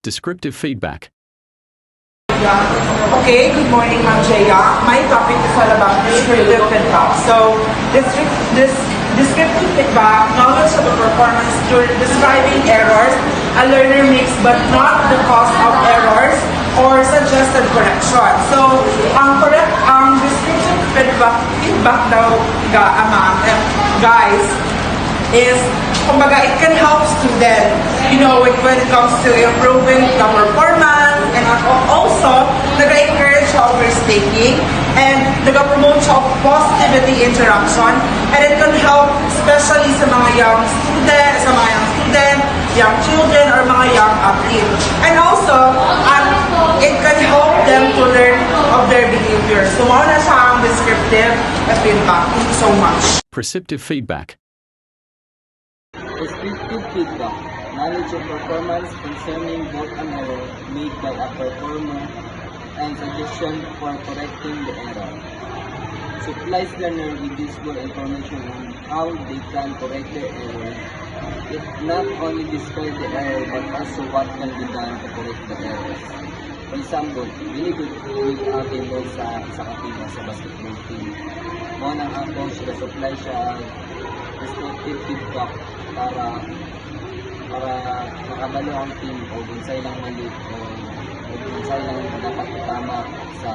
Descriptive feedback. Okay, good morning, Ma'am Jaya. My topic is all about descriptive feedback. So, descriptive feedback, knowledge of the performance through describing errors a learner makes but not the cause of errors or suggested correction. So, ang descriptive feedback daw, guys, is, kumbaga, it can help students, when it comes to improving the performance, and also, nag-encourage siya of risk-taking, and nag-promote siya of positivity interaction, and it can help especially sa mga young student, young children, or mga young athletes. And also, it can help them to learn of their behavior. So, mao na siya ang descriptive feedback. Thank you so much. Perceptive feedback. Descriptive feedback, knowledge of performance concerning both an error made by a performer and suggestion for correcting the error. Supplies learner with useful information on how they can correct their error. It not only describes the error but also what can be done to correct the errors. For example, really good involved sa kapila sa basketball team. Mo nang ang coach na supply siya descriptive feedback para makabalo ang team o unsay lang mali o unsay lang dapat tama sa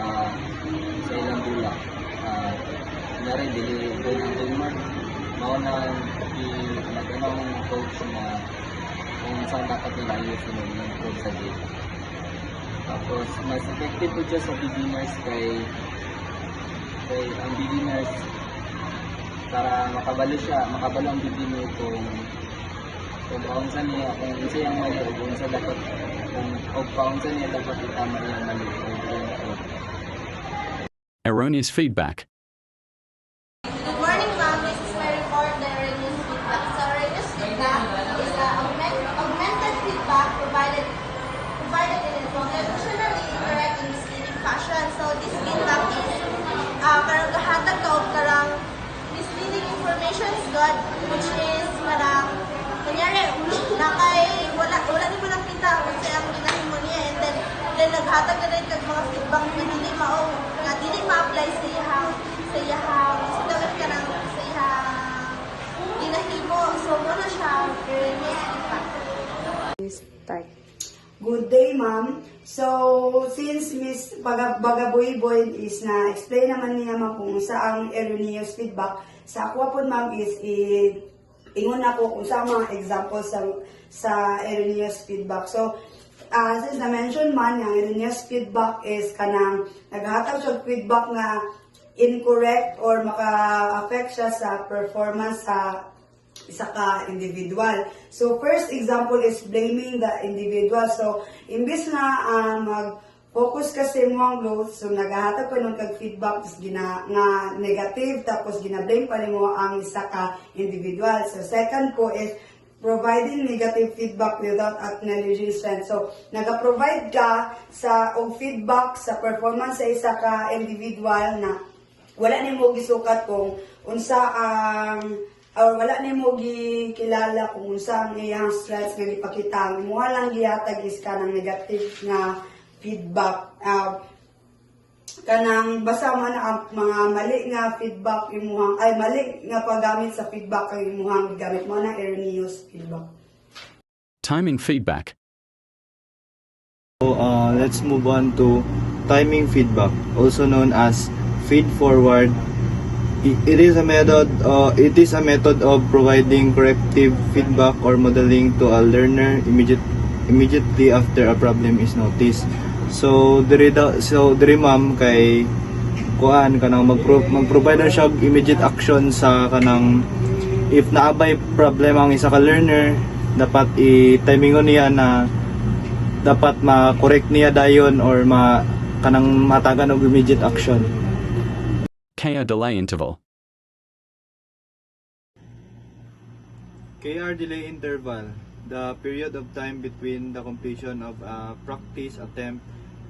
ilang bulak. Kunyari, dili doon ang teamwork, mao na nag-anong coach na kung saan dapat nila ayusin o improve sa game. Tapos, mas effective po siya sa beginners kay ang beginners para makabalo ang beginner kung kaunsa niya, kung isa yung mali o kung sa dapat, kung kaunsa niya dapat itama yung mali o Erroneous feedback. Good morning, ma'am. This is my report, the erroneous feedback. So, erroneous feedback is augmented feedback provided in a conventionally correct and misleading fashion. So, this feedback is karang gahatag ka og karang misleading information is good, which is karang kunyari wala ni mo nakita kung sa ang ginahimo niya, and then naghatag na rin kag mga feedback na dili ma-apply sa iyang sitawit ka ng sa iyang ginahimo. So, muna siya erroneous feedback. Start. Good day, ma'am. So, since Miss Bagaboy is na-explain naman niya ma'am kung saang erroneous feedback, sa ako po ma'am is ingon ako kung sa mga examples sa erroneous feedback. So, since na-mention man, yung erroneous feedback is kanang naghatag siya feedback na incorrect or maka-affect siya sa performance sa isa ka individual. So, first example is blaming the individual. So, imbis na mag-focus kasi mo ang growth, so naghahatag pa ng kag-feedback, tapos nga negative, tapos gina-blame pa rin mo ang isa ka individual. So, second po is providing negative feedback without acknowledging strength. So, nag-provide ka og feedback sa performance sa isa ka individual na wala ni mo gisukat kung unsa ang or wala ni mo gikilala kung unsa ang iyang strengths nga gipakita. Mo lang gihatag is kanang negative nga feedback. Kanang basta man ang mga mali nga feedback imuhang mali nga paggamit sa feedback ang imuhang gamit mo na erroneous feedback. Timing feedback. So, let's move on to timing feedback, also known as feed forward. It is a method of providing corrective feedback or modeling to a learner immediately after a problem is noticed. So diri ma'am kay kuan kanang mag-provide na siya og immediate action sa kanang if naabay problem ang isa ka learner, dapat i-timingon niya na dapat ma-correct niya dayon or kanang matagan og immediate action. KR delay interval. KR delay interval, the period of time between the completion of a practice attempt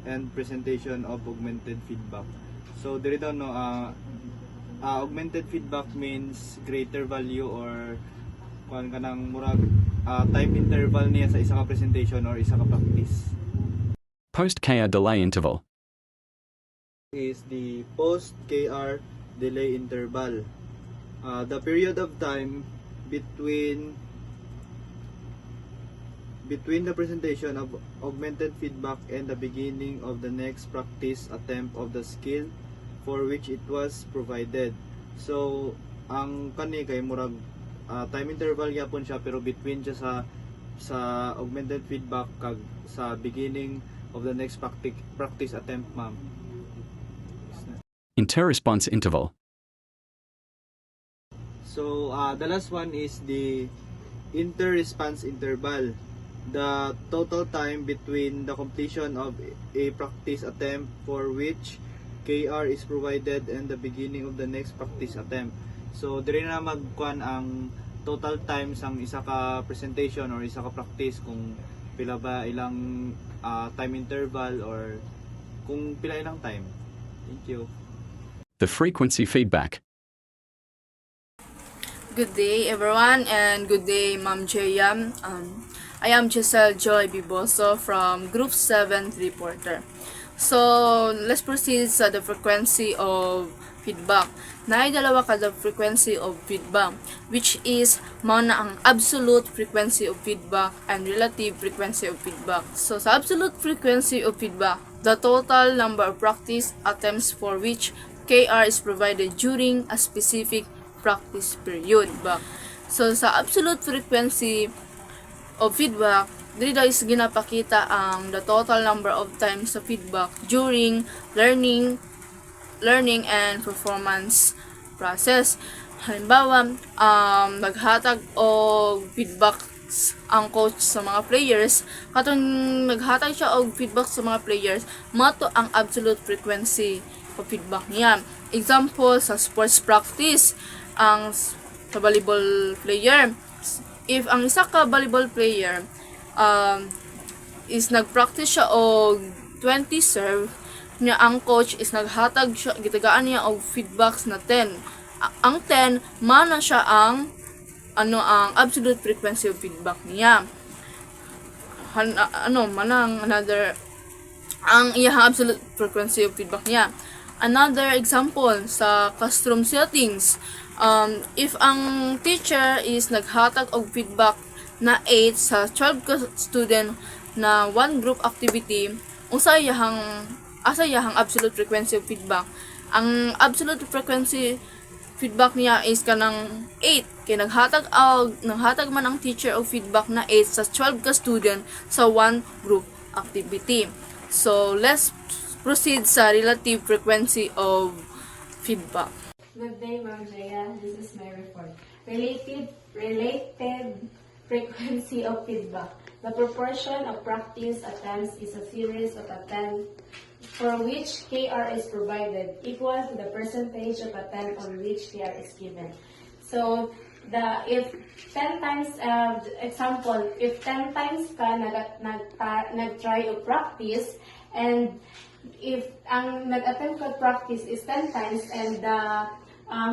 and presentation of augmented feedback. So diri daw no augmented feedback means greater value or kuan kanang murag time interval niya sa isa ka presentation or isa ka practice. Post-KR delay interval. Is the post-KR delay interval. The period of time between the presentation of augmented feedback and the beginning of the next practice attempt of the skill for which it was provided. So, ang kani kay murag time interval gyapon siya pero between siya sa augmented feedback kag sa beginning of the next practice attempt, ma'am. Inter-response interval. So, the last one is the inter-response interval. The total time between the completion of a practice attempt for which KR is provided and the beginning of the next practice attempt. So, diri na magkuan ang total time sang isa ka presentation or isa ka practice kung pila ba ilang time interval or kung pila ilang time. Thank you. The frequency feedback. Good day, everyone, and good day, Ma'am Jaya. I am Giselle Joy Biboso from Group 7 Reporter. So, let's proceed sa the frequency of feedback. Dalawa ka the frequency of feedback, which is na ang absolute frequency of feedback and relative frequency of feedback. So, sa absolute frequency of feedback, the total number of practice attempts for which KR is provided during a specific practice period. So, sa absolute frequency of feedback, dito is ginapakita ang the total number of times sa feedback during learning and performance process. Halimbawa, naghatag og feedback ang coach sa mga players, katong naghatag siya og feedback sa mga players, mato ang absolute frequency of feedback niya. Example, sa sports practice, ang sa volleyball player, if ang isa ka volleyball player is nagpractice siya og 20 serve niya, ang coach is naghatag siya, gitagaan niya og feedbacks na 10. Ang 10 mana siya ang ang absolute frequency of feedback niya. Manang another ang iyang absolute frequency of feedback niya. Another example sa classroom settings, if ang teacher is naghatag og feedback na 8 sa 12 ka student na one group activity, asa iyang absolute frequency of feedback. Ang absolute frequency feedback niya is kanang 8 kay naghatag man ang teacher og feedback na 8 sa 12 ka student sa one group activity. So let's proceed sa relative frequency of feedback. Good day, Ma'am Jaya. This is my report. Related frequency of feedback. The proportion of practice attempts is a series of attempts for which KR is provided equal to the percentage of attempt on which KR is given. So, if 10 times, example, if 10 times ka nag-try o practice, and if ang nag-attempt ka practice is 10 times, and the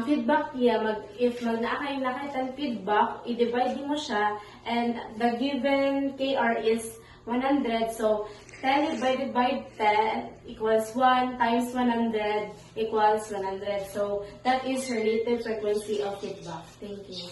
feedback niya, if nakay 10 feedback, i-divide mo siya, and the given KR is 100, so 10 divided by 10 equals 1 times 100 equals 100. So that is relative frequency of feedback. Thank you.